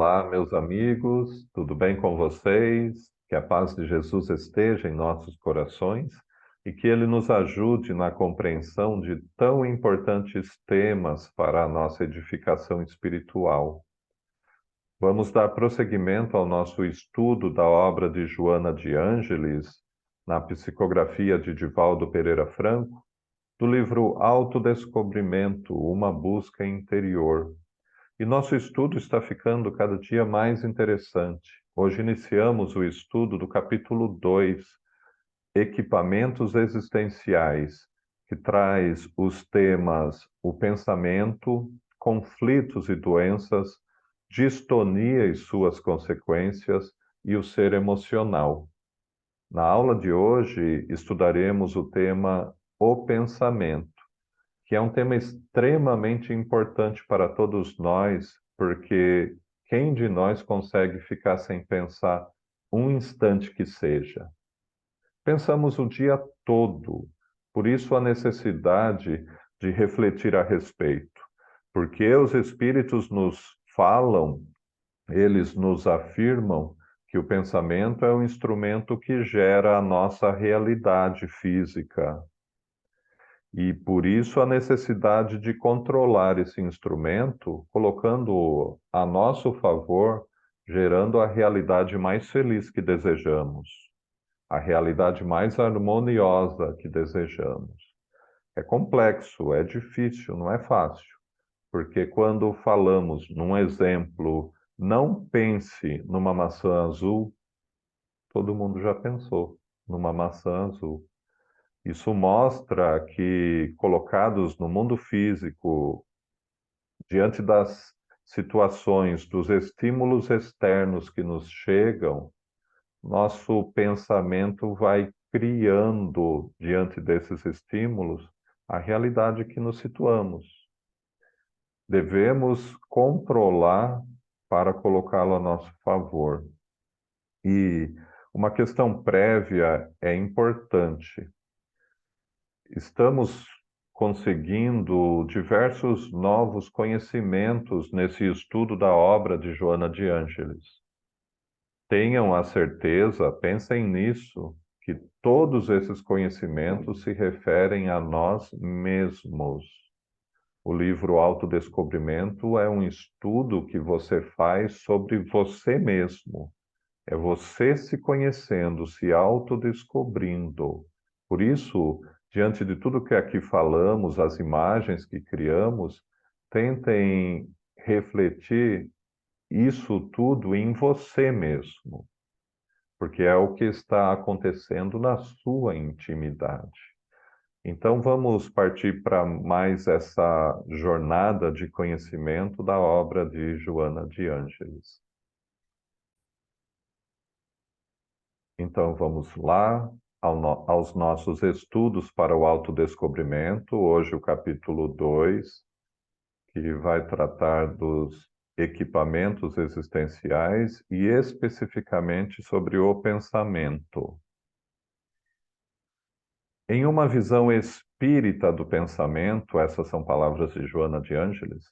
Olá, meus amigos, tudo bem com vocês? Que a paz de Jesus esteja em nossos corações e que Ele nos ajude na compreensão de tão importantes temas para a nossa edificação espiritual. Vamos dar prosseguimento ao nosso estudo da obra de Joana de Ângeles, na psicografia de Divaldo Pereira Franco, do livro Autodescobrimento, uma busca interior. E nosso estudo está ficando cada dia mais interessante. Hoje iniciamos o estudo do capítulo 2, Equipamentos Existenciais, que traz os temas o pensamento, conflitos e doenças, distonia e suas consequências e o ser emocional. Na aula de hoje estudaremos o tema o pensamento, que é um tema extremamente importante para todos nós, porque quem de nós consegue ficar sem pensar um instante que seja? Pensamos o dia todo, por isso a necessidade de refletir a respeito, porque os espíritos nos falam, eles nos afirmam que o pensamento é um instrumento que gera a nossa realidade física, e por isso a necessidade de controlar esse instrumento, colocando-o a nosso favor, gerando a realidade mais feliz que desejamos, a realidade mais harmoniosa que desejamos. É complexo, é difícil, não é fácil, porque quando falamos num exemplo, não pense numa maçã azul, todo mundo já pensou numa maçã azul. Isso mostra que, colocados no mundo físico, diante das situações, dos estímulos externos que nos chegam, nosso pensamento vai criando, diante desses estímulos, a realidade que nos situamos. Devemos controlar para colocá-lo a nosso favor. E uma questão prévia é importante. Estamos conseguindo diversos novos conhecimentos nesse estudo da obra de Joana de Ângeles. Tenham a certeza, pensem nisso, que todos esses conhecimentos se referem a nós mesmos. O livro Autodescobrimento é um estudo que você faz sobre você mesmo. É você se conhecendo, se autodescobrindo. Por isso, diante de tudo que aqui falamos, as imagens que criamos, tentem refletir isso tudo em você mesmo, porque é o que está acontecendo na sua intimidade. Então, vamos partir para mais essa jornada de conhecimento da obra de Joana de Ângeles. Então, vamos lá aos nossos estudos para o autodescobrimento. Hoje, o capítulo 2, que vai tratar dos equipamentos existenciais e especificamente sobre o pensamento. Em uma visão espírita do pensamento, essas são palavras de Joana de Ângeles,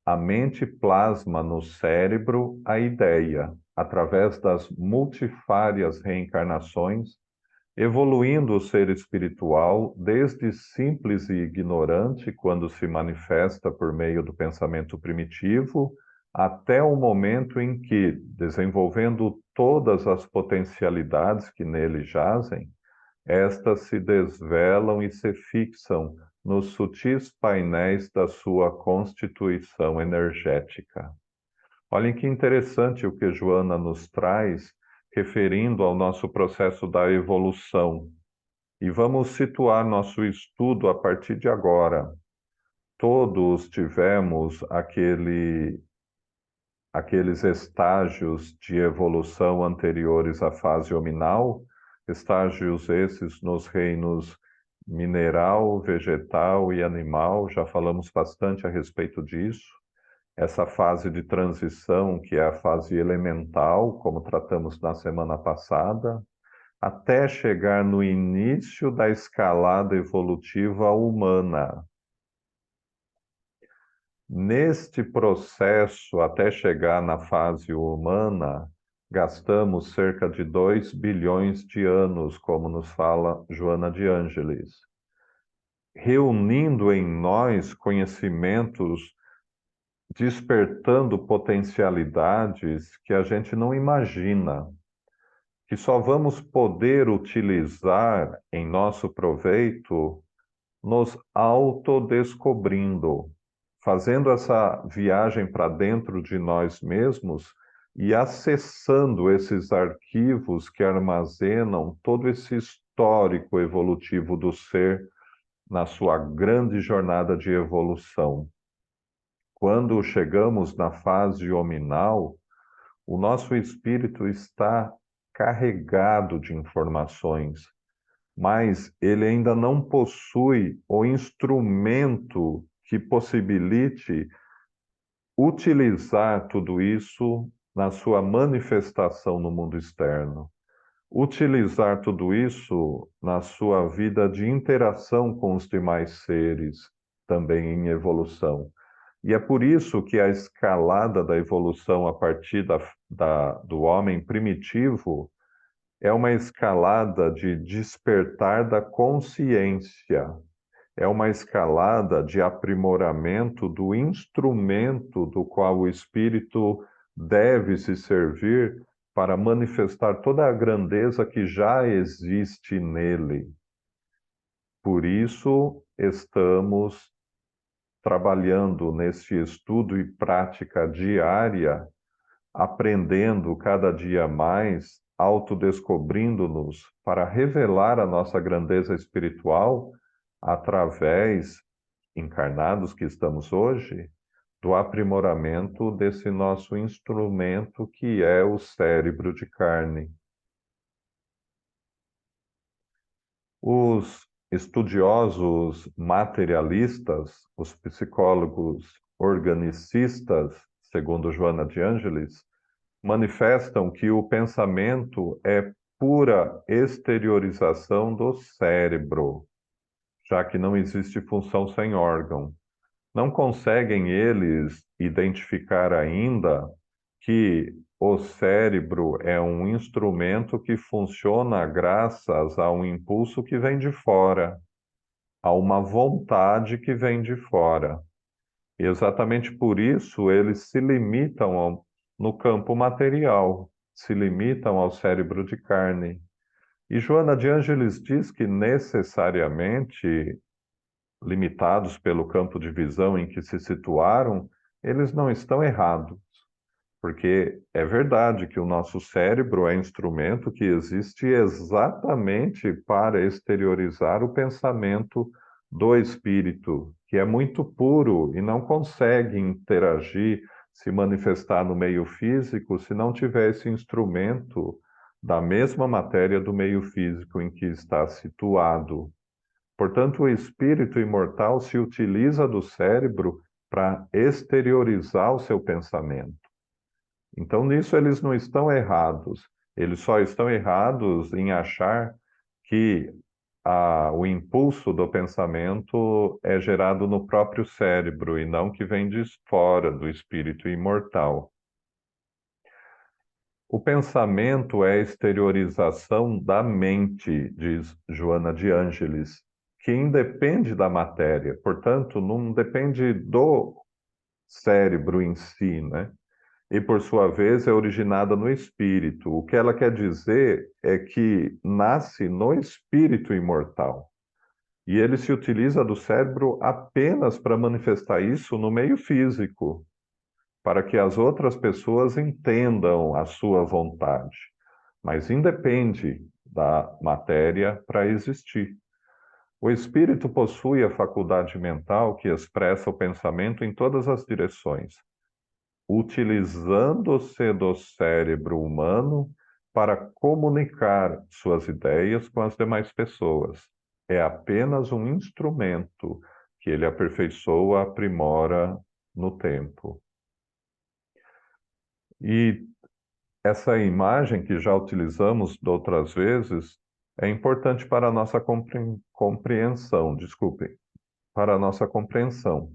a mente plasma no cérebro a ideia, através das multifárias reencarnações, evoluindo o ser espiritual desde simples e ignorante, quando se manifesta por meio do pensamento primitivo, até o momento em que, desenvolvendo todas as potencialidades que nele jazem, estas se desvelam e se fixam nos sutis painéis da sua constituição energética. Olhem que interessante o que Joana nos traz, referindo ao nosso processo da evolução. E vamos situar nosso estudo a partir de agora. Todos tivemos aqueles estágios de evolução anteriores à fase hominal, estágios esses nos reinos mineral, vegetal e animal, já falamos bastante a respeito disso. Essa fase de transição, que é a fase elemental, como tratamos na semana passada, até chegar no início da escalada evolutiva humana. Neste processo, até chegar na fase humana, gastamos cerca de 2 bilhões de anos, como nos fala Joana de Ângelis, reunindo em nós conhecimentos, despertando potencialidades que a gente não imagina, que só vamos poder utilizar em nosso proveito nos autodescobrindo, fazendo essa viagem para dentro de nós mesmos e acessando esses arquivos que armazenam todo esse histórico evolutivo do ser na sua grande jornada de evolução. Quando chegamos na fase hominal, o nosso espírito está carregado de informações, mas ele ainda não possui o instrumento que possibilite utilizar tudo isso na sua manifestação no mundo externo, utilizar tudo isso na sua vida de interação com os demais seres, também em evolução. E é por isso que a escalada da evolução a partir do homem primitivo é uma escalada de despertar da consciência, é uma escalada de aprimoramento do instrumento do qual o espírito deve se servir para manifestar toda a grandeza que já existe nele. Por isso, estamos trabalhando nesse estudo e prática diária, aprendendo cada dia mais, autodescobrindo-nos para revelar a nossa grandeza espiritual através, encarnados que estamos hoje, do aprimoramento desse nosso instrumento que é o cérebro de carne. Os estudiosos materialistas, os psicólogos organicistas, segundo Joana de Ângelis, manifestam que o pensamento é pura exteriorização do cérebro, já que não existe função sem órgão. Não conseguem eles identificar ainda que o cérebro é um instrumento que funciona graças a um impulso que vem de fora, a uma vontade que vem de fora. E exatamente por isso eles se limitam no campo material, se limitam ao cérebro de carne. E Joana de Ângelis diz que necessariamente limitados pelo campo de visão em que se situaram, eles não estão errados, porque é verdade que o nosso cérebro é instrumento que existe exatamente para exteriorizar o pensamento do espírito, que é muito puro e não consegue interagir, se manifestar no meio físico se não tiver esse instrumento da mesma matéria do meio físico em que está situado. Portanto, o espírito imortal se utiliza do cérebro para exteriorizar o seu pensamento. Então, nisso eles não estão errados. Eles só estão errados em achar que o impulso do pensamento é gerado no próprio cérebro e não que vem de fora do espírito imortal. O pensamento é a exteriorização da mente, diz Joana de Ângelis, que independe da matéria, portanto, não depende do cérebro em si, né? E, por sua vez, é originada no espírito. O que ela quer dizer é que nasce no espírito imortal. E ele se utiliza do cérebro apenas para manifestar isso no meio físico, para que as outras pessoas entendam a sua vontade. Mas independe da matéria para existir. O espírito possui a faculdade mental que expressa o pensamento em todas as direções, utilizando-se do cérebro humano para comunicar suas ideias com as demais pessoas. É apenas um instrumento que ele aperfeiçoa, aprimora no tempo. E essa imagem que já utilizamos de outras vezes é importante para a nossa compreensão, para a nossa compreensão.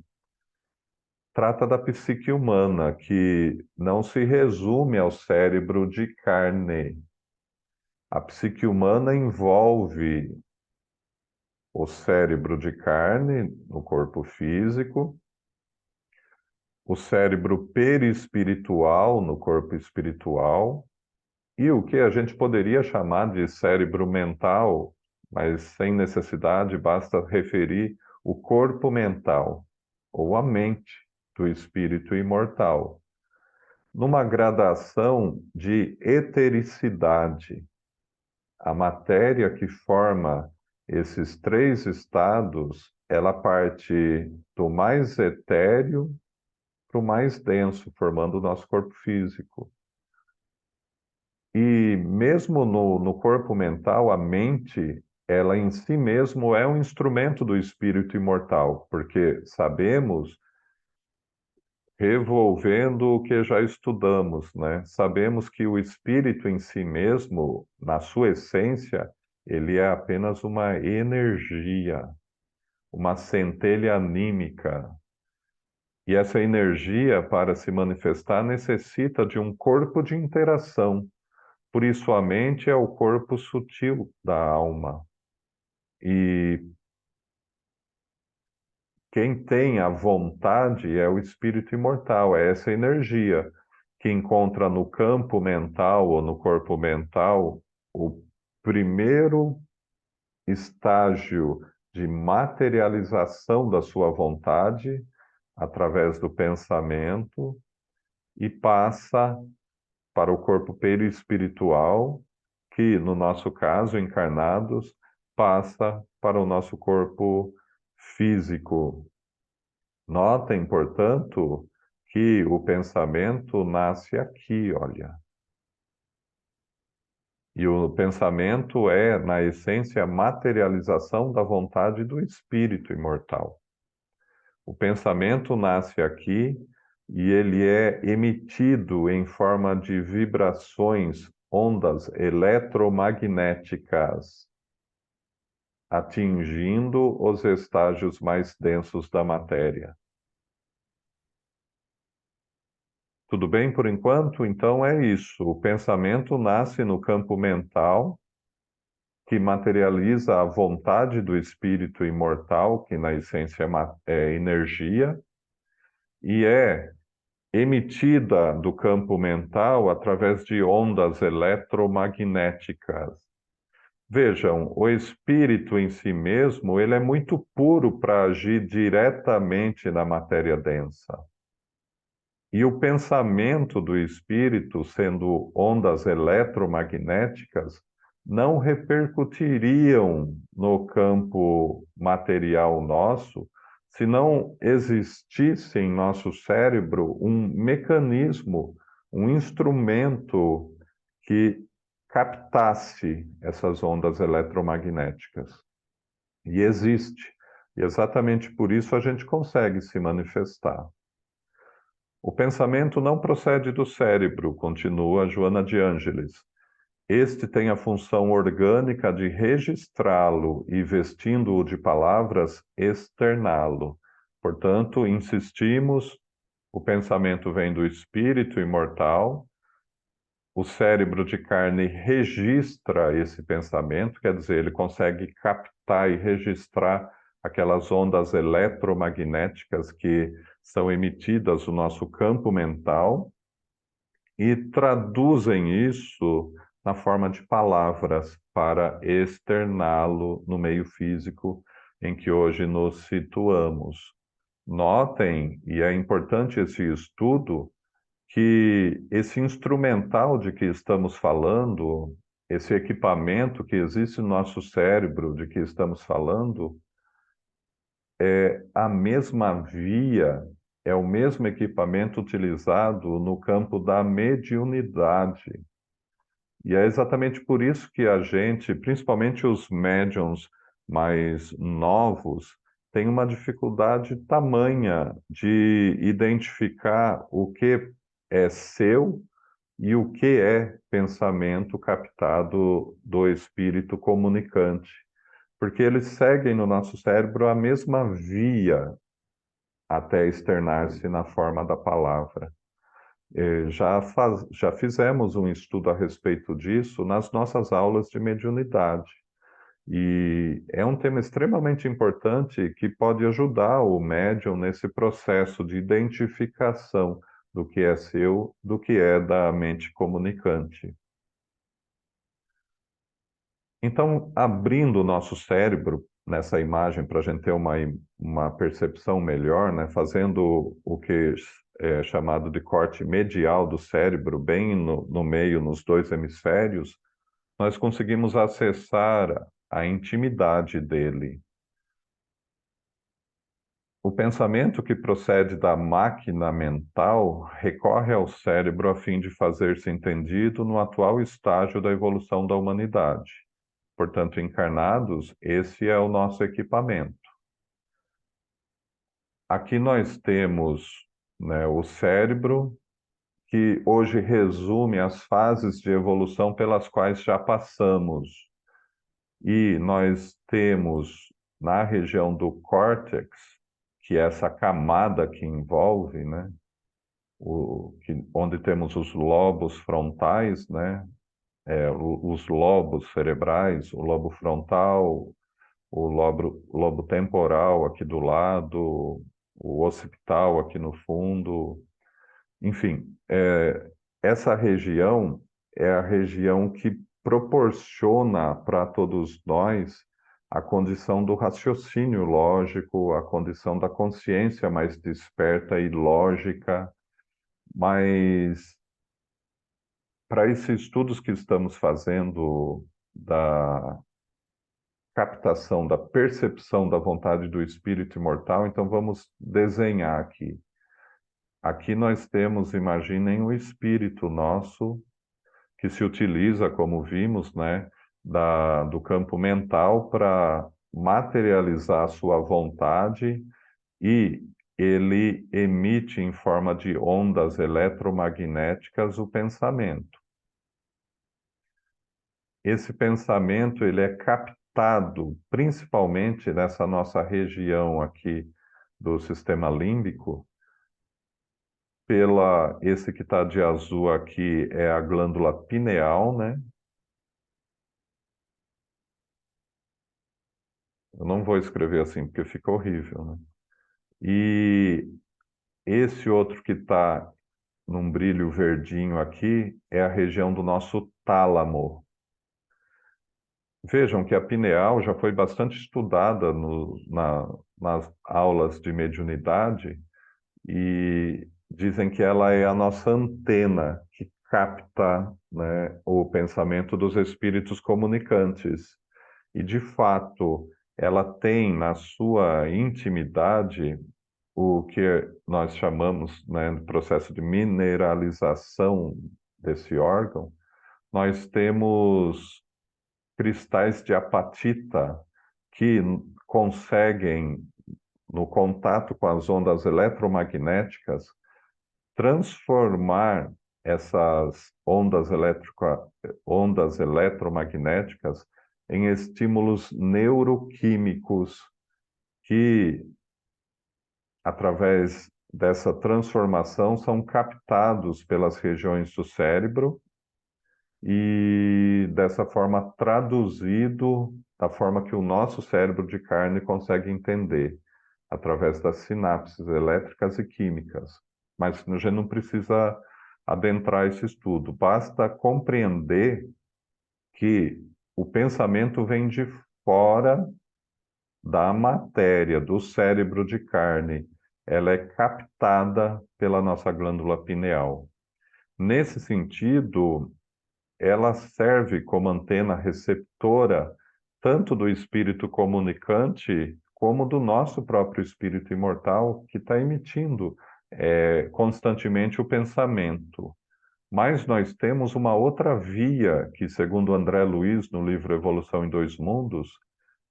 trata da psique humana, que não se resume ao cérebro de carne. A psique humana envolve o cérebro de carne no corpo físico, o cérebro perispiritual no corpo espiritual e o que a gente poderia chamar de cérebro mental, mas sem necessidade, basta referir o corpo mental ou a mente do espírito imortal, numa gradação de etericidade. A matéria que forma esses três estados, ela parte do mais etéreo para o mais denso, formando o nosso corpo físico. E mesmo no corpo mental, a mente, ela em si mesmo é um instrumento do espírito imortal, porque sabemos, revolvendo o que já estudamos, né? Sabemos que o espírito em si mesmo, na sua essência, ele é apenas uma energia, uma centelha anímica. E essa energia, para se manifestar, necessita de um corpo de interação. Por isso, a mente é o corpo sutil da alma. E quem tem a vontade é o espírito imortal, é essa energia que encontra no campo mental ou no corpo mental o primeiro estágio de materialização da sua vontade através do pensamento e passa para o corpo perispiritual, que no nosso caso, encarnados, passa para o nosso corpo físico. Notem, portanto, que o pensamento nasce aqui, olha. E o pensamento é, na essência, a materialização da vontade do espírito imortal. O pensamento nasce aqui e ele é emitido em forma de vibrações, ondas eletromagnéticas, atingindo os estágios mais densos da matéria. Tudo bem por enquanto? Então é isso. O pensamento nasce no campo mental, que materializa a vontade do espírito imortal, que na essência é energia, e é emitida do campo mental através de ondas eletromagnéticas. Vejam, o espírito em si mesmo, ele é muito puro para agir diretamente na matéria densa. E o pensamento do espírito, sendo ondas eletromagnéticas, não repercutiriam no campo material nosso se não existisse em nosso cérebro um mecanismo, um instrumento que captasse essas ondas eletromagnéticas. E existe. E exatamente por isso a gente consegue se manifestar. O pensamento não procede do cérebro, continua Joana de Ângeles. Este tem a função orgânica de registrá-lo e, vestindo-o de palavras, externá-lo. Portanto, insistimos, o pensamento vem do espírito imortal, o cérebro de carne registra esse pensamento, quer dizer, ele consegue captar e registrar aquelas ondas eletromagnéticas que são emitidas no nosso campo mental e traduzem isso na forma de palavras para externá-lo no meio físico em que hoje nos situamos. Notem, e é importante esse estudo, que esse instrumental de que estamos falando, esse equipamento que existe no nosso cérebro de que estamos falando, é a mesma via, é o mesmo equipamento utilizado no campo da mediunidade. E é exatamente por isso que a gente, principalmente os médiums mais novos, tem uma dificuldade tamanha de identificar o que é seu e o que é pensamento captado do espírito comunicante. Porque eles seguem no nosso cérebro a mesma via até externar-se na forma da palavra. Já fizemos um estudo a respeito disso nas nossas aulas de mediunidade. E é um tema extremamente importante que pode ajudar o médium nesse processo de identificação do que é seu, do que é da mente comunicante. Então, abrindo o nosso cérebro nessa imagem para a gente ter uma percepção melhor, né, fazendo o que é chamado de corte medial do cérebro, bem no meio, nos dois hemisférios, nós conseguimos acessar a intimidade dele. O pensamento que procede da máquina mental recorre ao cérebro a fim de fazer-se entendido no atual estágio da evolução da humanidade. Portanto, encarnados, esse é o nosso equipamento. Aqui nós temos, né, o cérebro, que hoje resume as fases de evolução pelas quais já passamos. E nós temos na região do córtex, que é essa camada que envolve, né, onde temos os lobos frontais, né, os lobos cerebrais, o lobo frontal, o lobo temporal aqui do lado, o occipital aqui no fundo. Enfim, essa região é a região que proporciona para todos nós a condição do raciocínio lógico, a condição da consciência mais desperta e lógica, mas para esses estudos que estamos fazendo da captação, da percepção da vontade do espírito imortal, então vamos desenhar aqui. Aqui nós temos, imaginem, o espírito nosso que se utiliza, como vimos, né, do campo mental para materializar a sua vontade e ele emite em forma de ondas eletromagnéticas o pensamento. Esse pensamento ele é captado principalmente nessa nossa região aqui do sistema límbico, esse que está de azul aqui é a glândula pineal, né? Eu não vou escrever assim porque fica horrível, né? E esse outro que está num brilho verdinho aqui é a região do nosso tálamo. Vejam que a pineal já foi bastante estudada nas aulas de mediunidade e dizem que ela é a nossa antena que capta, né, o pensamento dos espíritos comunicantes. E, de fato, ela tem na sua intimidade o que nós chamamos, né, de processo de mineralização desse órgão. Nós temos cristais de apatita que conseguem, no contato com as ondas eletromagnéticas, transformar essas ondas eletromagnéticas em estímulos neuroquímicos que, através dessa transformação, são captados pelas regiões do cérebro e, dessa forma, traduzido da forma que o nosso cérebro de carne consegue entender, através das sinapses elétricas e químicas. Mas a gente não precisa adentrar esse estudo, basta compreender que o pensamento vem de fora da matéria, do cérebro de carne. Ela é captada pela nossa glândula pineal. Nesse sentido, ela serve como antena receptora tanto do espírito comunicante como do nosso próprio espírito imortal que está emitindo constantemente o pensamento. Mas nós temos uma outra via que, segundo André Luiz, no livro Evolução em Dois Mundos,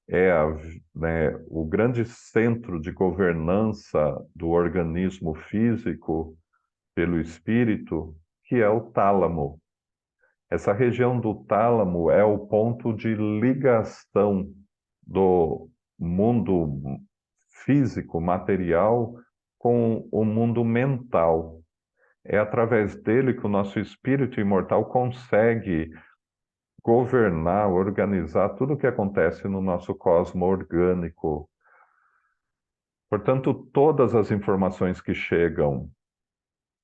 né, o grande centro de governança do organismo físico pelo espírito, que é o tálamo. Essa região do tálamo é o ponto de ligação do mundo físico, material, com o mundo mental. É através dele que o nosso espírito imortal consegue governar, organizar tudo o que acontece no nosso cosmo orgânico. Portanto, todas as informações que chegam,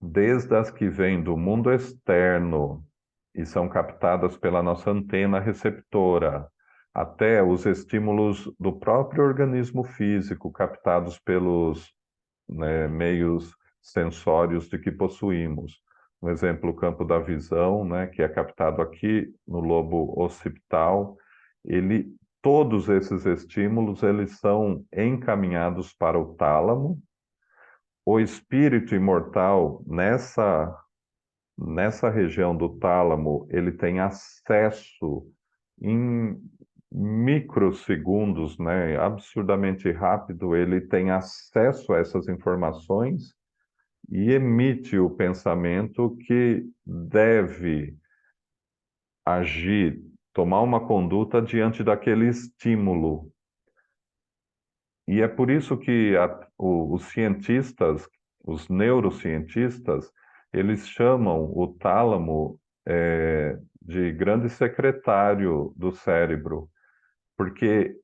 desde as que vêm do mundo externo e são captadas pela nossa antena receptora, até os estímulos do próprio organismo físico, captados pelos, né, meios sensórios de que possuímos. Um exemplo, o campo da visão, né, que é captado aqui no lobo occipital, ele, todos esses estímulos, eles são encaminhados para o tálamo. O espírito imortal, nessa região do tálamo, ele tem acesso em microsegundos, né, absurdamente rápido, ele tem acesso a essas informações e emite o pensamento que deve agir, tomar uma conduta diante daquele estímulo. E é por isso que os cientistas, os neurocientistas, eles chamam o tálamo de grande secretário do cérebro, porque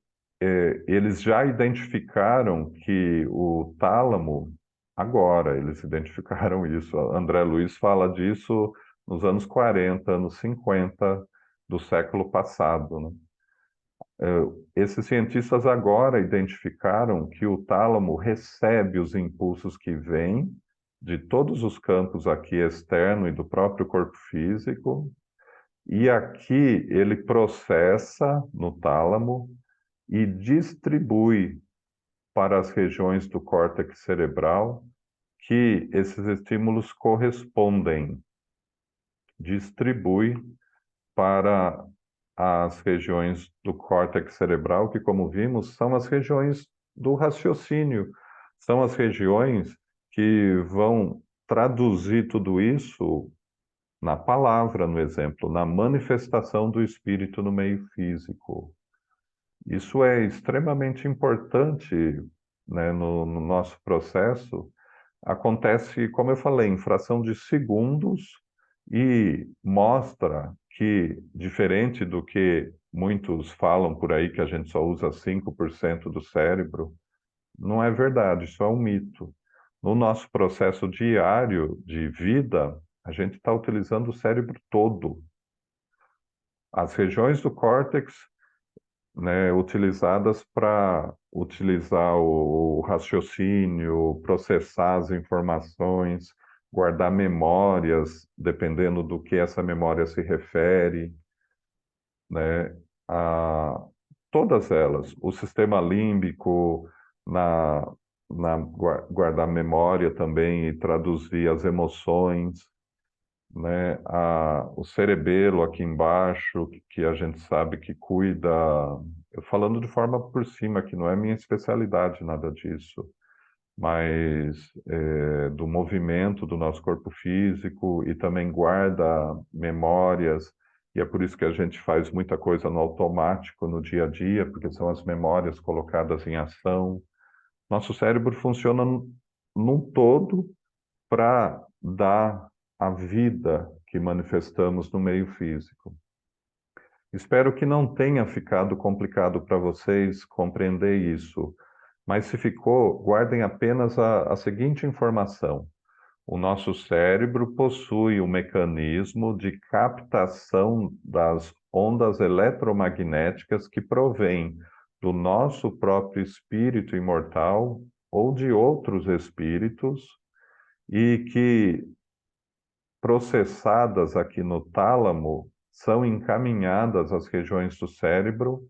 eles já identificaram que o tálamo, agora eles identificaram isso, André Luiz fala disso nos anos 40, anos 50 do século passado, né? Esses cientistas agora identificaram que o tálamo recebe os impulsos que vêm de todos os campos aqui externo e do próprio corpo físico, e aqui ele processa no tálamo e distribui para as regiões do córtex cerebral que esses estímulos correspondem. Distribui para as regiões do córtex cerebral, que, como vimos, são as regiões do raciocínio, são as regiões que vão traduzir tudo isso na palavra, no exemplo, na manifestação do espírito no meio físico. Isso é extremamente importante, né, no nosso processo. Acontece, como eu falei, em fração de segundos e mostra que, diferente do que muitos falam por aí, que a gente só usa 5% do cérebro, não é verdade, isso é um mito. No nosso processo diário de vida, a gente está utilizando o cérebro todo. As regiões do córtex, né, utilizadas para utilizar o raciocínio, processar as informações, guardar memórias, dependendo do que essa memória se refere, né? A, todas elas, o sistema límbico, guardar memória também e traduzir as emoções, né? O cerebelo aqui embaixo, que a gente sabe que cuida, eu falando de forma por cima, que não é minha especialidade, nada disso, mas do movimento do nosso corpo físico e também guarda memórias, e é por isso que a gente faz muita coisa no automático, no dia a dia, porque são as memórias colocadas em ação. Nosso cérebro funciona num todo para dar a vida que manifestamos no meio físico. Espero que não tenha ficado complicado para vocês compreender isso, mas se ficou, guardem apenas a seguinte informação: o nosso cérebro possui um mecanismo de captação das ondas eletromagnéticas que provém do nosso próprio espírito imortal ou de outros espíritos e que, processadas aqui no tálamo, são encaminhadas às regiões do cérebro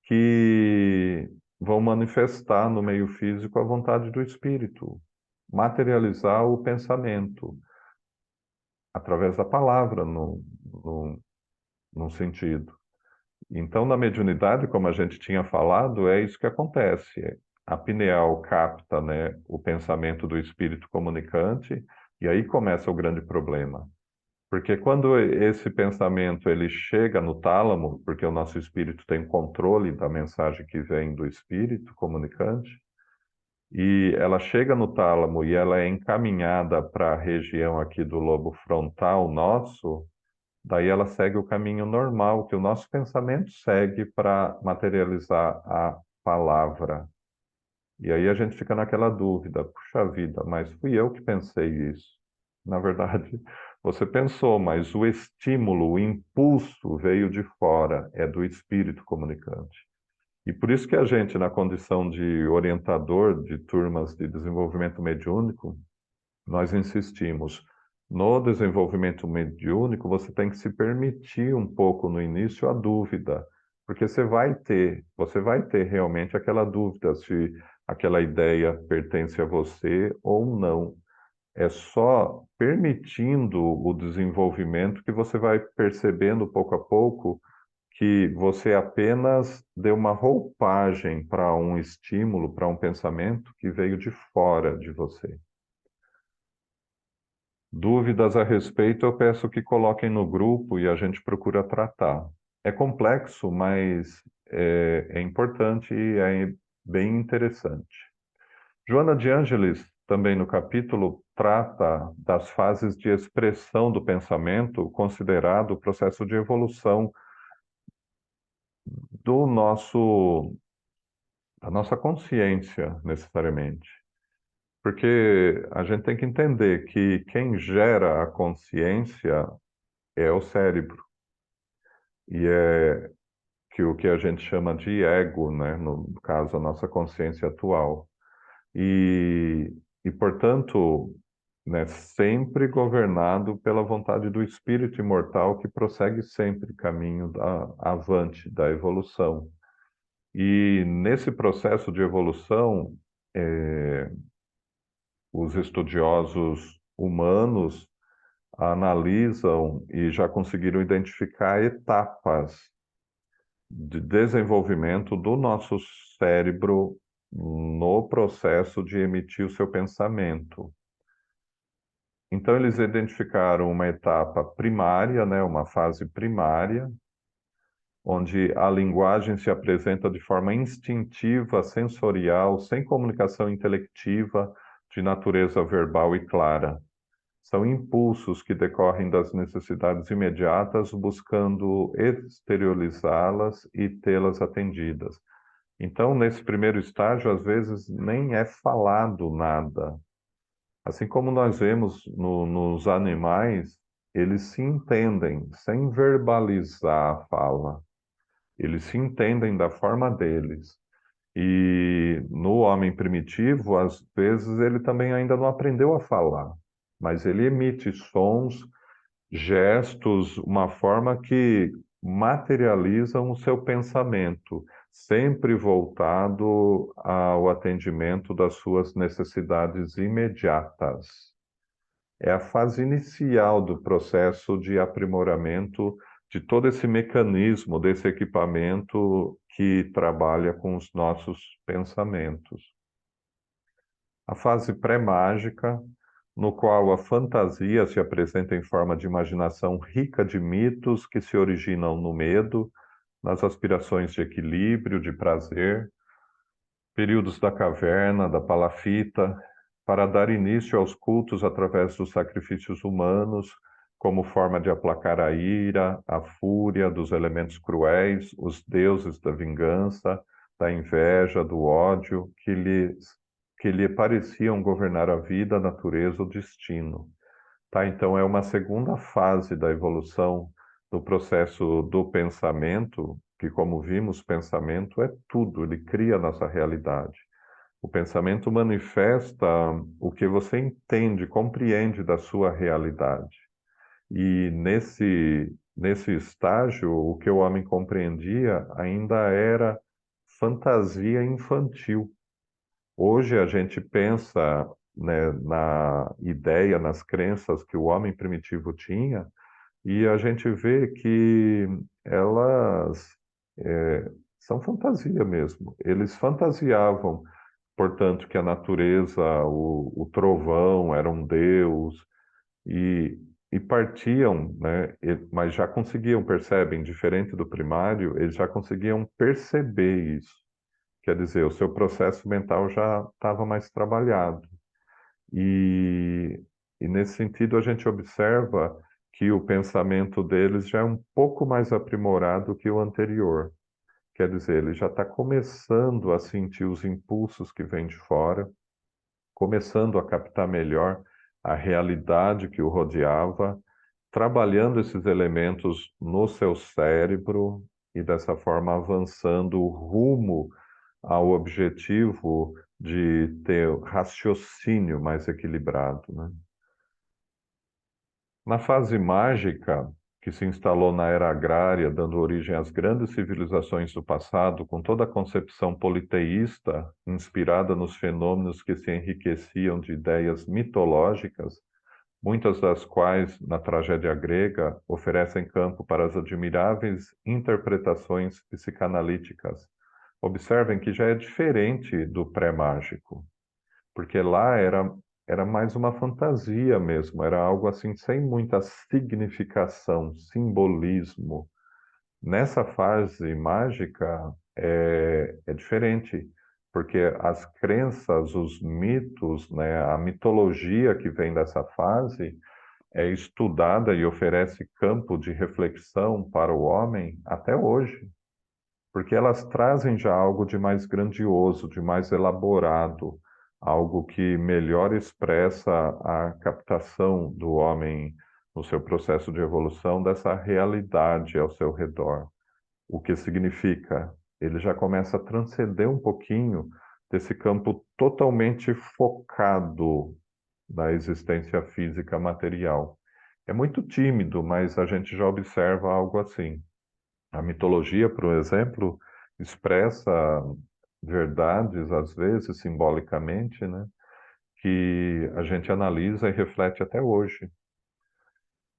que vão manifestar no meio físico a vontade do espírito, materializar o pensamento através da palavra, num sentido. Então, na mediunidade, como a gente tinha falado, é isso que acontece. A pineal capta, né, o pensamento do espírito comunicante, e aí começa o grande problema. Porque quando esse pensamento ele chega no tálamo, porque o nosso espírito tem controle da mensagem que vem do espírito comunicante, e ela chega no tálamo e ela é encaminhada para a região aqui do lobo frontal nosso, daí ela segue o caminho normal que o nosso pensamento segue para materializar a palavra. E aí a gente fica naquela dúvida, puxa vida, mas fui eu que pensei isso. Na verdade, você pensou, mas o estímulo, o impulso veio de fora, é do espírito comunicante. E por isso que a gente, na condição de orientador de turmas de desenvolvimento mediúnico, nós insistimos. No desenvolvimento mediúnico, você tem que se permitir um pouco no início a dúvida, porque você vai ter realmente aquela dúvida se aquela ideia pertence a você ou não. É só permitindo o desenvolvimento que você vai percebendo pouco a pouco que você apenas deu uma roupagem para um estímulo, para um pensamento que veio de fora de você. Dúvidas a respeito, eu peço que coloquem no grupo e a gente procura tratar. É complexo, mas é importante e é bem interessante. Joana de Ângeles, também no capítulo, trata das fases de expressão do pensamento, considerado o processo de evolução do da nossa consciência, necessariamente. Porque a gente tem que entender que quem gera a consciência é o cérebro. E é que o que a gente chama de ego, né? No caso, a nossa consciência atual. Portanto, né, sempre governado pela vontade do espírito imortal que prossegue sempre caminho avante, da evolução. E nesse processo de evolução, os estudiosos humanos analisam e já conseguiram identificar etapas de desenvolvimento do nosso cérebro no processo de emitir o seu pensamento. Então, eles identificaram uma etapa primária, né, uma fase primária, onde a linguagem se apresenta de forma instintiva, sensorial, sem comunicação intelectiva, de natureza verbal e clara. São impulsos que decorrem das necessidades imediatas, buscando exteriorizá-las e tê-las atendidas. Então, nesse primeiro estágio, às vezes nem é falado nada. Assim como nós vemos nos animais, eles se entendem sem verbalizar a fala. Eles se entendem da forma deles. E no homem primitivo, às vezes, ele também ainda não aprendeu a falar, mas ele emite sons, gestos, uma forma que materializam o seu pensamento, sempre voltado ao atendimento das suas necessidades imediatas. É a fase inicial do processo de aprimoramento de todo esse mecanismo, desse equipamento que trabalha com os nossos pensamentos. A fase pré-mágica, no qual a fantasia se apresenta em forma de imaginação rica de mitos que se originam no medo, nas aspirações de equilíbrio, de prazer, períodos da caverna, da palafita, para dar início aos cultos através dos sacrifícios humanos, como forma de aplacar a ira, a fúria dos elementos cruéis, os deuses da vingança, da inveja, do ódio, que lhe pareciam governar a vida, a natureza, o destino. Tá? Então, é uma segunda fase da evolução do processo do pensamento, que, como vimos, pensamento é tudo, ele cria a nossa realidade. O pensamento manifesta o que você entende, compreende da sua realidade. E nesse estágio, o que o homem compreendia ainda era fantasia infantil. Hoje a gente pensa, né, na ideia, nas crenças que o homem primitivo tinha, e a gente vê que elas são fantasia mesmo. Eles fantasiavam, portanto, que a natureza, o trovão era um deus, e, e partiam, né, mas já conseguiam, percebem, diferente do primário, eles já conseguiam perceber isso. Quer dizer, o seu processo mental já estava mais trabalhado. E, e nesse sentido, a gente observa que o pensamento deles já é um pouco mais aprimorado que o anterior. Quer dizer, ele já está começando a sentir os impulsos que vêm de fora, começando a captar melhor a realidade que o rodeava, trabalhando esses elementos no seu cérebro e dessa forma avançando rumo ao objetivo de ter raciocínio mais equilibrado, né? Na fase mágica, que se instalou na era agrária, dando origem às grandes civilizações do passado, com toda a concepção politeísta, inspirada nos fenômenos que se enriqueciam de ideias mitológicas, muitas das quais, na tragédia grega, oferecem campo para as admiráveis interpretações psicanalíticas. Observem que já é diferente do pré-mágico, porque lá era mais uma fantasia mesmo, era algo assim sem muita significação, simbolismo. Nessa fase mágica é diferente, porque as crenças, os mitos, né, a mitologia que vem dessa fase é estudada e oferece campo de reflexão para o homem até hoje, porque elas trazem já algo de mais grandioso, de mais elaborado, algo que melhor expressa a captação do homem no seu processo de evolução dessa realidade ao seu redor. O que significa? Ele já começa a transcender um pouquinho desse campo totalmente focado da existência física material. É muito tímido, mas a gente já observa algo assim. A mitologia, por exemplo, expressa verdades, às vezes simbolicamente, né, que a gente analisa e reflete até hoje.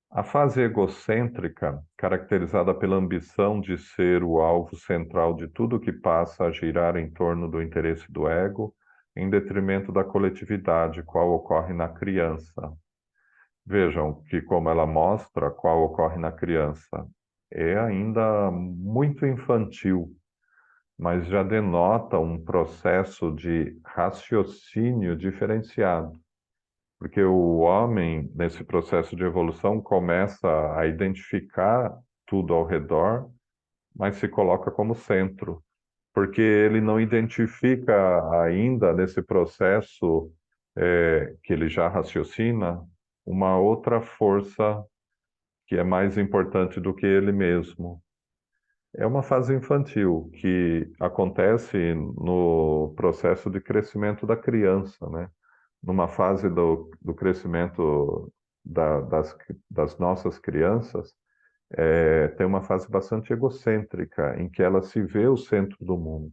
A fase egocêntrica, caracterizada pela ambição de ser o alvo central de tudo que passa a girar em torno do interesse do ego, em detrimento da coletividade, qual ocorre na criança. Vejam que, como ela mostra, qual ocorre na criança, é ainda muito infantil, mas já denota um processo de raciocínio diferenciado, porque o homem, nesse processo de evolução, começa a identificar tudo ao redor, mas se coloca como centro, porque ele não identifica ainda nesse processo que ele já raciocina uma outra força que é mais importante do que ele mesmo. É uma fase infantil que acontece no processo de crescimento da criança, né? Numa fase do crescimento das nossas crianças, tem uma fase bastante egocêntrica, em que ela se vê o centro do mundo.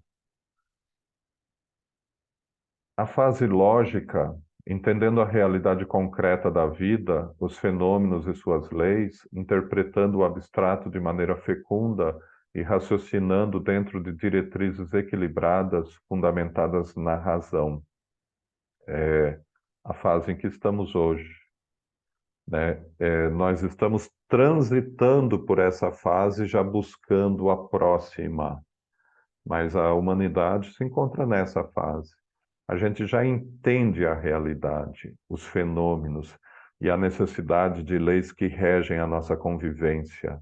A fase lógica, entendendo a realidade concreta da vida, os fenômenos e suas leis, interpretando o abstrato de maneira fecunda e raciocinando dentro de diretrizes equilibradas, fundamentadas na razão. É a fase em que estamos hoje, né? Nós estamos transitando por essa fase, já buscando a próxima, mas a humanidade se encontra nessa fase. A gente já entende a realidade, os fenômenos e a necessidade de leis que regem a nossa convivência.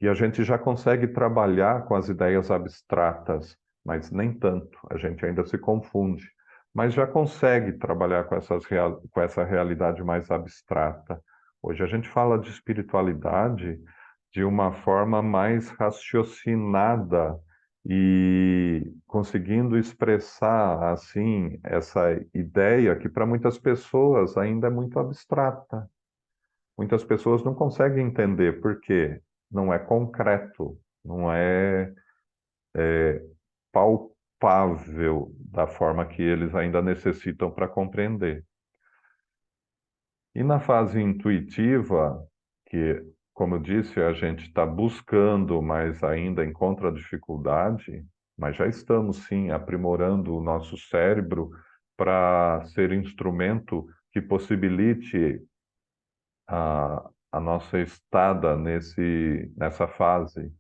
E a gente já consegue trabalhar com as ideias abstratas, mas nem tanto, a gente ainda se confunde. Mas já consegue trabalhar com com essa realidade mais abstrata. Hoje a gente fala de espiritualidade de uma forma mais raciocinada e conseguindo expressar assim essa ideia que para muitas pessoas ainda é muito abstrata. Muitas pessoas não conseguem entender por quê. Não é concreto, não é palpável da forma que eles ainda necessitam para compreender. E na fase intuitiva, que, como eu disse, a gente está buscando, mas ainda encontra dificuldade, mas já estamos sim aprimorando o nosso cérebro para ser instrumento que possibilite a nossa estada nessa fase.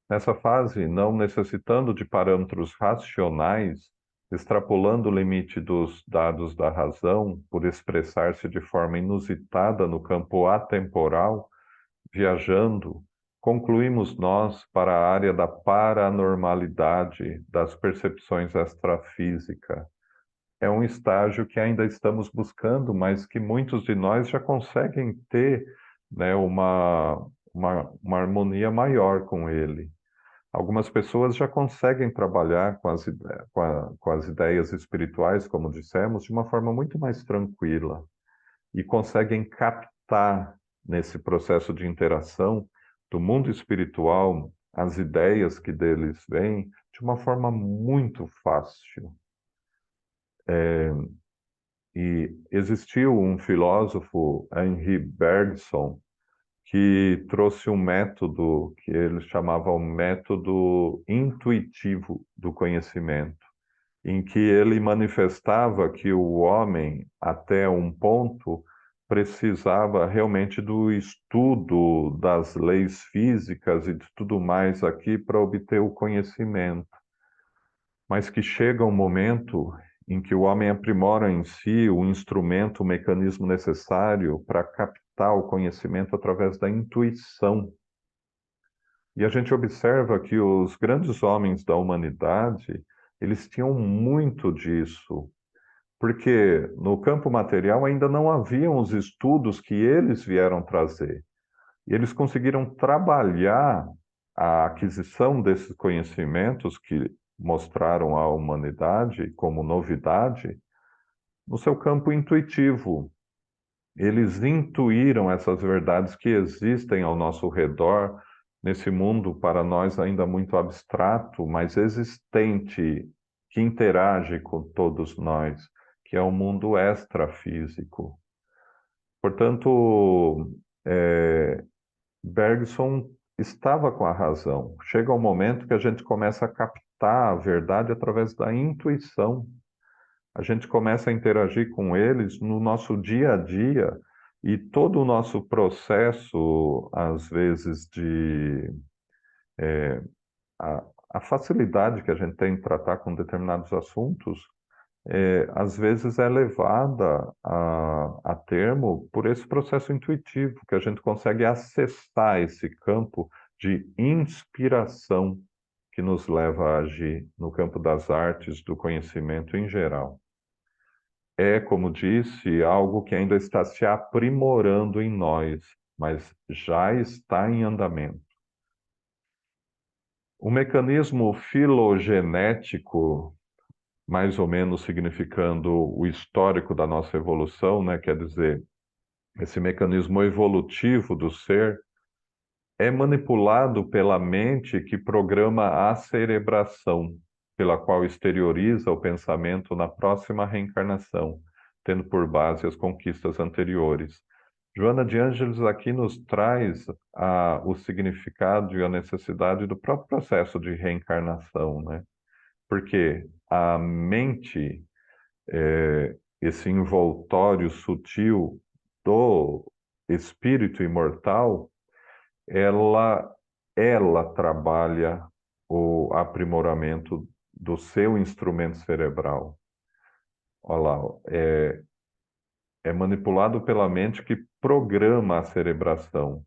Nessa fase, não necessitando de parâmetros racionais, extrapolando o limite dos dados da razão por expressar-se de forma inusitada no campo atemporal, viajando, concluímos nós para a área da paranormalidade das percepções extrafísica. É um estágio que ainda estamos buscando, mas que muitos de nós já conseguem ter, né, uma harmonia maior com ele. Algumas pessoas já conseguem trabalhar com as ideias espirituais, como dissemos, de uma forma muito mais tranquila e conseguem captar nesse processo de interação do mundo espiritual as ideias que deles vêm de uma forma muito fácil. E existiu um filósofo, Henri Bergson, que trouxe um método que ele chamava o método intuitivo do conhecimento, em que ele manifestava que o homem, até um ponto, precisava realmente do estudo das leis físicas e de tudo mais aqui para obter o conhecimento, mas que chega um momento em que o homem aprimora em si o instrumento, o mecanismo necessário para captar o conhecimento através da intuição. E a gente observa que os grandes homens da humanidade, eles tinham muito disso, porque no campo material ainda não haviam os estudos que eles vieram trazer. E eles conseguiram trabalhar a aquisição desses conhecimentos que mostraram à humanidade como novidade no seu campo intuitivo. Eles intuíram essas verdades que existem ao nosso redor, nesse mundo para nós ainda muito abstrato, mas existente, que interage com todos nós, que é o mundo extrafísico. Portanto, Bergson estava com a razão. Chega um momento que a gente começa a captar a verdade através da intuição. A gente começa a interagir com eles no nosso dia a dia e todo o nosso processo, às vezes, a, a facilidade que a gente tem em tratar com determinados assuntos, às vezes é levada a termo por esse processo intuitivo, que a gente consegue acessar esse campo de inspiração que nos leva a agir no campo das artes, do conhecimento em geral. É, como disse, algo que ainda está se aprimorando em nós, mas já está em andamento. O mecanismo filogenético, mais ou menos significando o histórico da nossa evolução, né? Quer dizer, esse mecanismo evolutivo do ser, é manipulado pela mente que programa a cerebração, pela qual exterioriza o pensamento na próxima reencarnação, tendo por base as conquistas anteriores. Joana de Ângeles aqui nos traz o significado e a necessidade do próprio processo de reencarnação, né? Porque a mente, esse envoltório sutil do espírito imortal, ela, ela trabalha o aprimoramento do seu instrumento cerebral. Olha lá, é manipulado pela mente que programa a cerebração.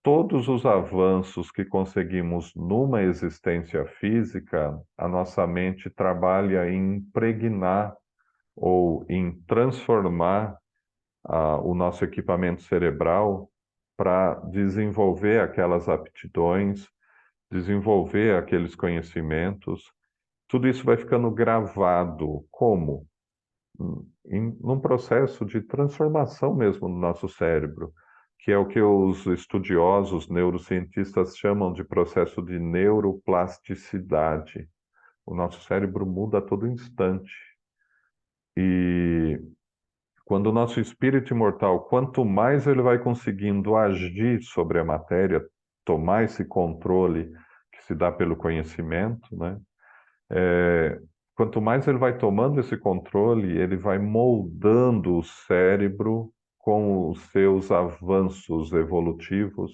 Todos os avanços que conseguimos numa existência física, a nossa mente trabalha em impregnar ou em transformar o nosso equipamento cerebral para desenvolver aquelas aptidões, desenvolver aqueles conhecimentos. Tudo isso vai ficando gravado. Como? Num processo de transformação mesmo no nosso cérebro, que é o que os estudiosos neurocientistas chamam de processo de neuroplasticidade. O nosso cérebro muda a todo instante. E quando o nosso espírito imortal, quanto mais ele vai conseguindo agir sobre a matéria, tomar esse controle que se dá pelo conhecimento, né? Quanto mais ele vai tomando esse controle, ele vai moldando o cérebro com os seus avanços evolutivos,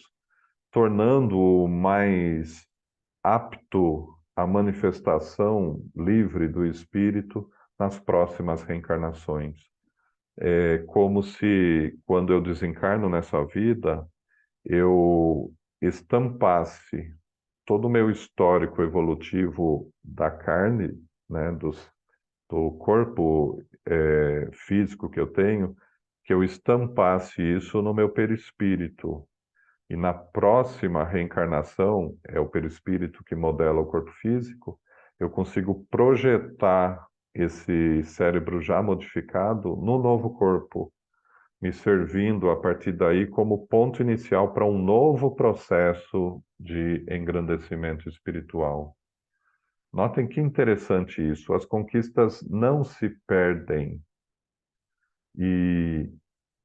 tornando-o mais apto à manifestação livre do espírito nas próximas reencarnações. É como se, quando eu desencarno nessa vida, eu estampasse todo o meu histórico evolutivo da carne, né, do corpo físico que eu tenho, que eu estampasse isso no meu perispírito. E na próxima reencarnação, é o perispírito que modela o corpo físico, eu consigo projetar esse cérebro já modificado no novo corpo, me servindo a partir daí como ponto inicial para um novo processo de engrandecimento espiritual. Notem que interessante isso, as conquistas não se perdem. E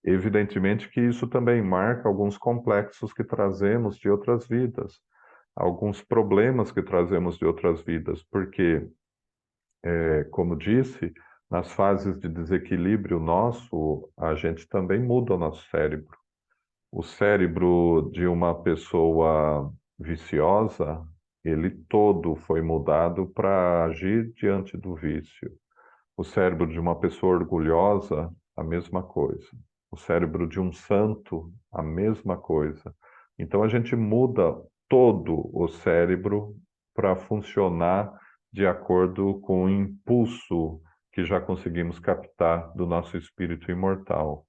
evidentemente que isso também marca alguns complexos que trazemos de outras vidas, alguns problemas que trazemos de outras vidas, porque, como disse, nas fases de desequilíbrio nosso, a gente também muda o nosso cérebro. O cérebro de uma pessoa viciosa, ele todo foi mudado para agir diante do vício. O cérebro de uma pessoa orgulhosa, a mesma coisa. O cérebro de um santo, a mesma coisa. Então a gente muda todo o cérebro para funcionar de acordo com o impulso que já conseguimos captar do nosso espírito imortal.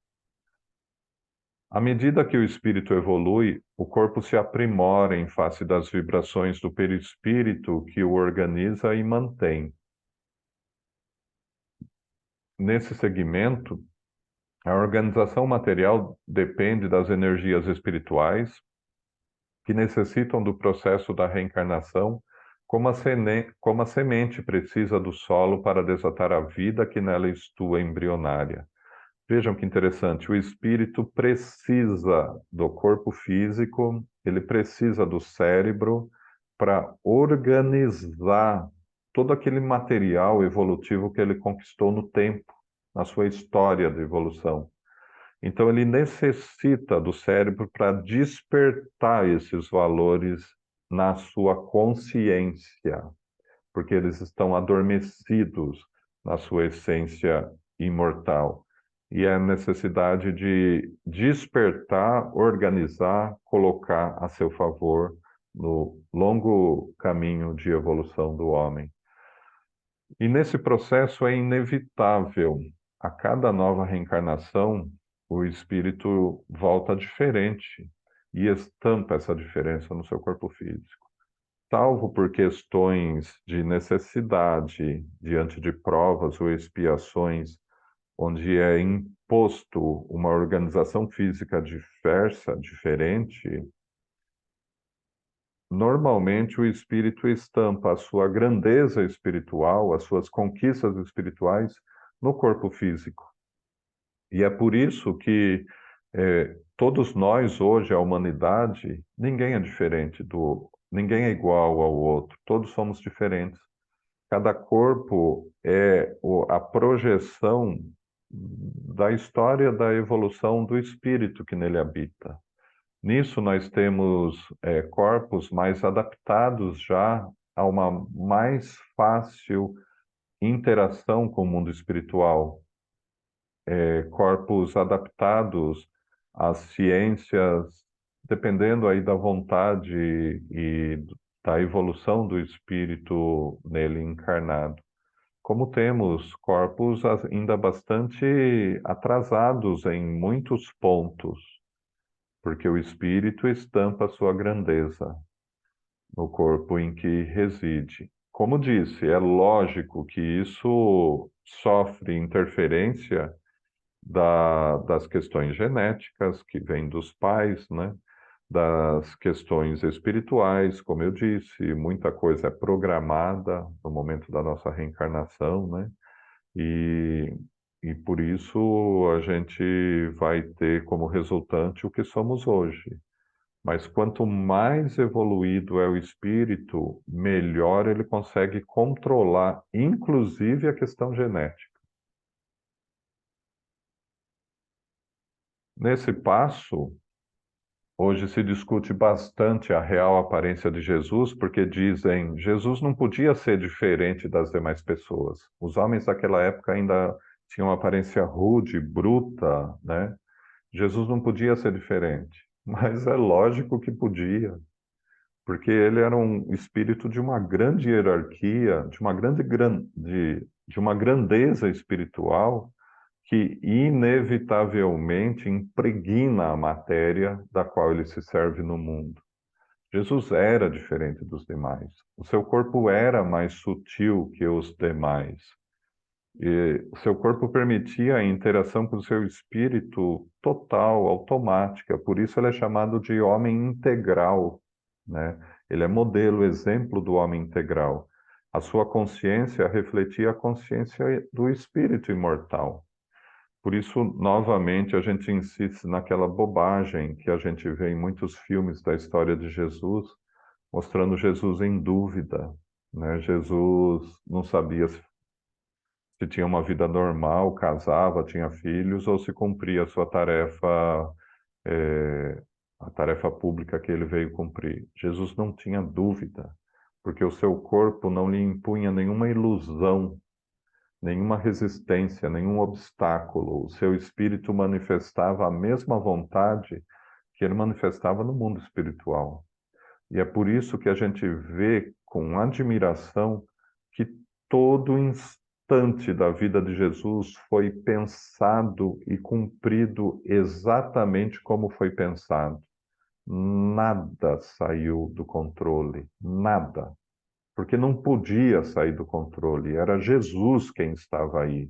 À medida que o espírito evolui, o corpo se aprimora em face das vibrações do perispírito que o organiza e mantém. Nesse segmento, a organização material depende das energias espirituais que necessitam do processo da reencarnação, como a semente precisa do solo para desatar a vida que nela estua embrionária. Vejam que interessante, o espírito precisa do corpo físico, ele precisa do cérebro para organizar todo aquele material evolutivo que ele conquistou no tempo, na sua história de evolução. Então, ele necessita do cérebro para despertar esses valores na sua consciência, porque eles estão adormecidos na sua essência imortal. E é a necessidade de despertar, organizar, colocar a seu favor no longo caminho de evolução do homem. E nesse processo é inevitável, a cada nova reencarnação, o espírito volta diferente e estampa essa diferença no seu corpo físico. Salvo por questões de necessidade, diante de provas ou expiações, onde é imposto uma organização física diversa, diferente, normalmente o espírito estampa a sua grandeza espiritual, as suas conquistas espirituais no corpo físico. E é por isso que todos nós hoje, a humanidade, ninguém é diferente ninguém é igual ao outro, todos somos diferentes. Cada corpo é a projeção da história da evolução do espírito que nele habita. Nisso, nós temos corpos mais adaptados já a uma mais fácil interação com o mundo espiritual, corpos adaptados às ciências, dependendo aí da vontade e da evolução do espírito nele encarnado. Como temos corpos ainda bastante atrasados em muitos pontos, porque o espírito estampa a sua grandeza no corpo em que reside. Como disse, é lógico que isso sofre interferência das questões genéticas que vêm dos pais, né? Das questões espirituais, como eu disse, muita coisa é programada no momento da nossa reencarnação, né? E, e por isso a gente vai ter como resultante o que somos hoje. Mas quanto mais evoluído é o espírito, melhor ele consegue controlar, inclusive a questão genética. Nesse passo, Hoje se discute bastante a real aparência de Jesus, porque dizem Jesus não podia ser diferente das demais pessoas. Os homens daquela época ainda tinham uma aparência rude, bruta, né? Jesus não podia ser diferente, mas é lógico que podia, porque ele era um espírito de uma grande hierarquia, de uma grandeza espiritual que inevitavelmente impregna a matéria da qual ele se serve no mundo. Jesus era diferente dos demais. O seu corpo era mais sutil que os demais. E o seu corpo permitia a interação com o seu espírito total, automática. Por isso ele é chamado de homem integral, né? Ele é modelo, exemplo do homem integral. A sua consciência refletia a consciência do espírito imortal. Por isso, novamente, a gente insiste naquela bobagem que a gente vê em muitos filmes da história de Jesus, mostrando Jesus em dúvida, né? Jesus não sabia se tinha uma vida normal, casava, tinha filhos, ou se cumpria a sua tarefa, eh, a tarefa pública que ele veio cumprir. Jesus não tinha dúvida, porque o seu corpo não lhe impunha nenhuma ilusão, nenhuma resistência, nenhum obstáculo. O seu espírito manifestava a mesma vontade que ele manifestava no mundo espiritual. E é por isso que a gente vê com admiração que todo instante da vida de Jesus foi pensado e cumprido exatamente como foi pensado. Nada saiu do controle, nada. Porque não podia sair do controle, era Jesus quem estava aí.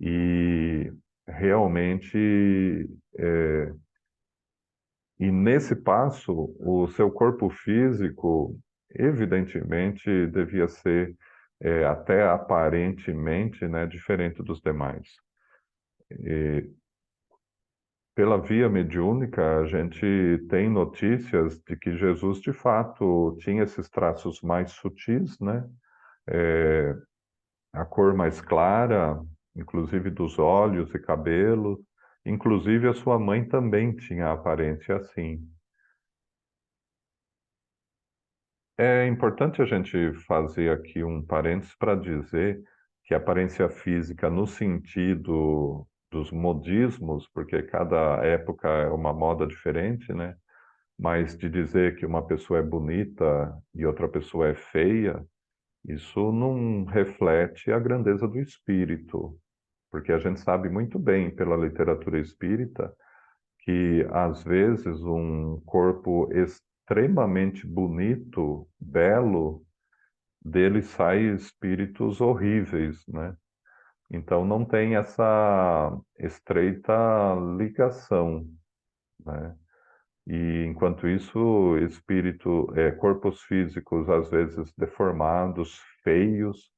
E realmente, e nesse passo, o seu corpo físico, evidentemente, devia ser, até aparentemente, né, diferente dos demais. E, pela via mediúnica, a gente tem notícias de que Jesus, de fato, tinha esses traços mais sutis, né? A cor mais clara, inclusive dos olhos e cabelos. Inclusive, a sua mãe também tinha a aparência assim. É importante a gente fazer aqui um parênteses para dizer que a aparência física, no sentido dos modismos, porque cada época é uma moda diferente, né? Mas de dizer que uma pessoa é bonita e outra pessoa é feia, isso não reflete a grandeza do espírito, porque a gente sabe muito bem pela literatura espírita que às vezes um corpo extremamente bonito, belo, dele sai espíritos horríveis, né? Então não tem essa estreita ligação, né? E enquanto isso, corpos físicos às vezes deformados, feios,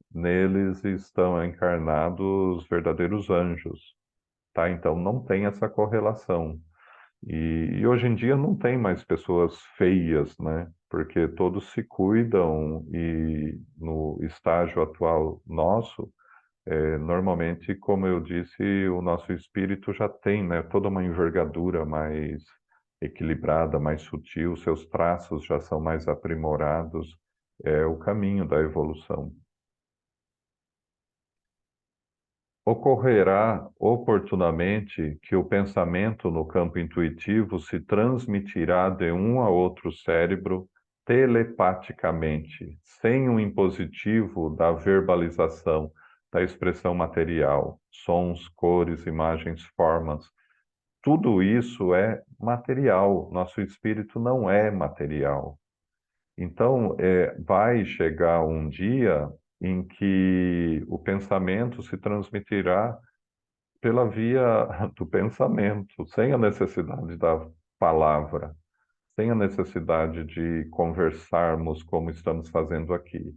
neles estão encarnados verdadeiros anjos, tá? Então não tem essa correlação. E hoje em dia não tem mais pessoas feias, né? Porque todos se cuidam e no estágio atual nosso, normalmente, como eu disse, o nosso espírito já tem, né, toda uma envergadura mais equilibrada, mais sutil, seus traços já são mais aprimorados, é o caminho da evolução. Ocorrerá oportunamente que o pensamento no campo intuitivo se transmitirá de um a outro cérebro telepaticamente, sem o impositivo da verbalização, da expressão material, sons, cores, imagens, formas. Tudo isso é material, nosso espírito não é material. Então, vai chegar um dia em que o pensamento se transmitirá pela via do pensamento, sem a necessidade da palavra, sem a necessidade de conversarmos como estamos fazendo aqui.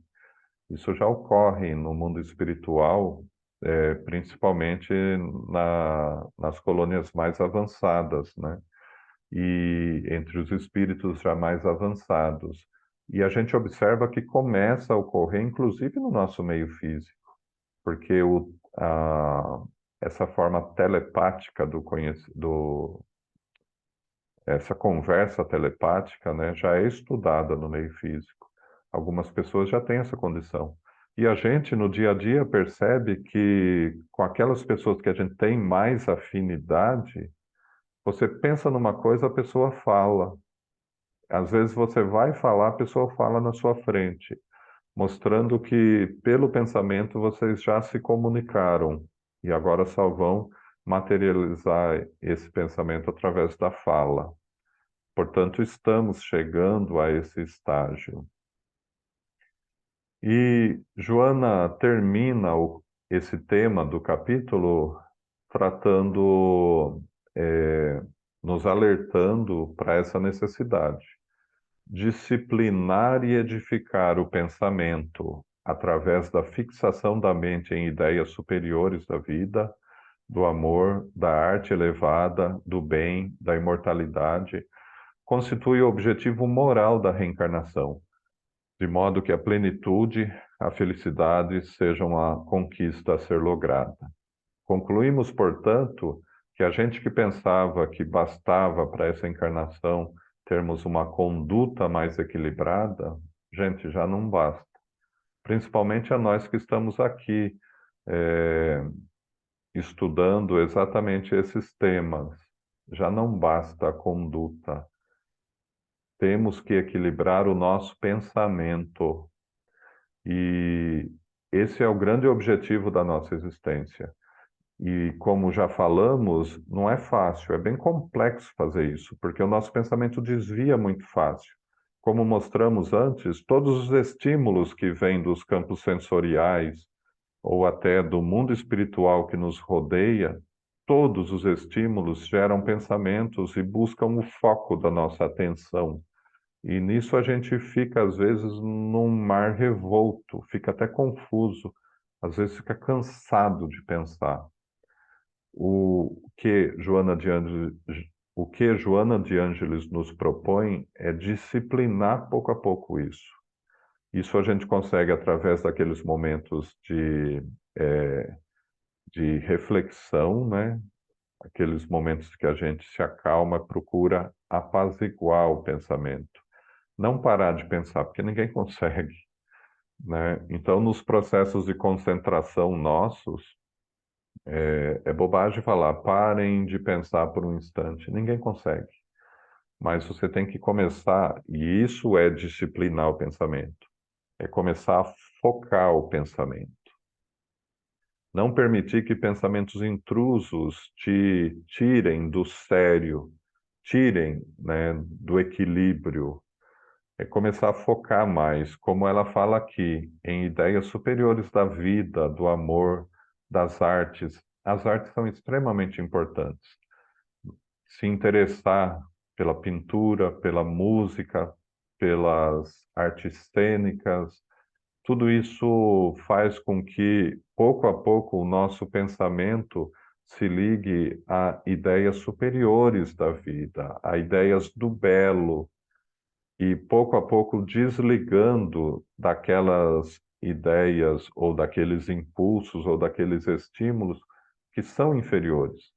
Isso já ocorre no mundo espiritual, principalmente nas colônias mais avançadas, né? E entre os espíritos já mais avançados. E a gente observa que começa a ocorrer, inclusive no nosso meio físico, porque essa forma telepática essa conversa telepática, né, já é estudada no meio físico. Algumas pessoas já têm essa condição. E a gente, no dia a dia, percebe que com aquelas pessoas que a gente tem mais afinidade, você pensa numa coisa, a pessoa fala. Às vezes você vai falar, a pessoa fala na sua frente, mostrando que pelo pensamento vocês já se comunicaram e agora só vão materializar esse pensamento através da fala. Portanto, estamos chegando a esse estágio. E Joana termina esse tema do capítulo tratando, nos alertando para essa necessidade. Disciplinar e edificar o pensamento através da fixação da mente em ideias superiores da vida, do amor, da arte elevada, do bem, da imortalidade, constitui o objetivo moral da reencarnação, de modo que a plenitude, a felicidade sejam a conquista a ser lograda. Concluímos, portanto, que a gente que pensava que bastava para essa encarnação termos uma conduta mais equilibrada, gente, já não basta. Principalmente a nós que estamos aqui estudando exatamente esses temas. Já não basta a conduta. Temos que equilibrar o nosso pensamento. E esse é o grande objetivo da nossa existência. E como já falamos, não é fácil, é bem complexo fazer isso, porque o nosso pensamento desvia muito fácil. Como mostramos antes, todos os estímulos que vêm dos campos sensoriais ou até do mundo espiritual que nos rodeia, todos os estímulos geram pensamentos e buscam o foco da nossa atenção. E nisso a gente fica, às vezes, num mar revolto, fica até confuso, às vezes fica cansado de pensar. O que Joana de Ângeles nos propõe é disciplinar pouco a pouco isso. Isso a gente consegue através daqueles momentos de reflexão, né? Aqueles momentos que a gente se acalma, procura apaziguar o pensamento. Não parar de pensar, porque ninguém consegue, né? Então, nos processos de concentração nossos, é bobagem falar, parem de pensar por um instante. Ninguém consegue. Mas você tem que começar, e isso é disciplinar o pensamento, é começar a focar o pensamento. Não permitir que pensamentos intrusos te tirem do sério, tirem, né, do equilíbrio. É começar a focar mais, como ela fala aqui, em ideias superiores da vida, do amor, das artes. As artes são extremamente importantes. Se interessar pela pintura, pela música, pelas artes cênicas, tudo isso faz com que, pouco a pouco, o nosso pensamento se ligue a ideias superiores da vida, a ideias do belo, e pouco a pouco desligando daquelas ideias ou daqueles impulsos ou daqueles estímulos que são inferiores,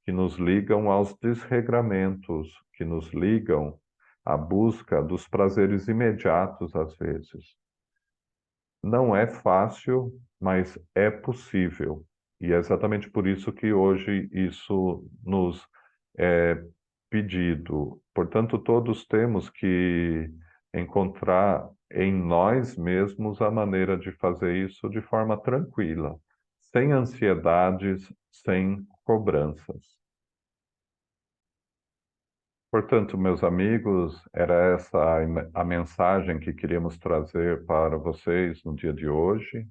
que nos ligam aos desregramentos, que nos ligam à busca dos prazeres imediatos às vezes. Não é fácil, mas é possível. E é exatamente por isso que hoje isso nos é pedido. Portanto, todos temos que encontrar em nós mesmos a maneira de fazer isso de forma tranquila, sem ansiedades, sem cobranças. Portanto, meus amigos, era essa a mensagem que queríamos trazer para vocês no dia de hoje.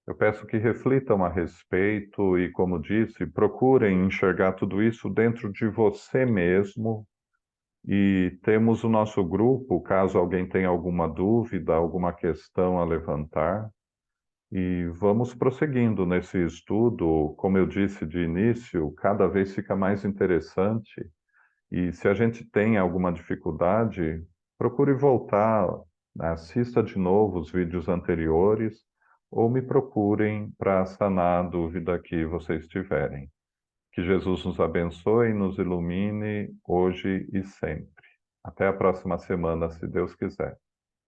Eu peço que reflitam a respeito e, como disse, procurem enxergar tudo isso dentro de você mesmo. E temos o nosso grupo, caso alguém tenha alguma dúvida, alguma questão a levantar. E vamos prosseguindo nesse estudo. Como eu disse de início, cada vez fica mais interessante. E se a gente tem alguma dificuldade, procure voltar, assista de novo os vídeos anteriores ou me procurem para sanar a dúvida que vocês tiverem. Que Jesus nos abençoe e nos ilumine hoje e sempre. Até a próxima semana, se Deus quiser.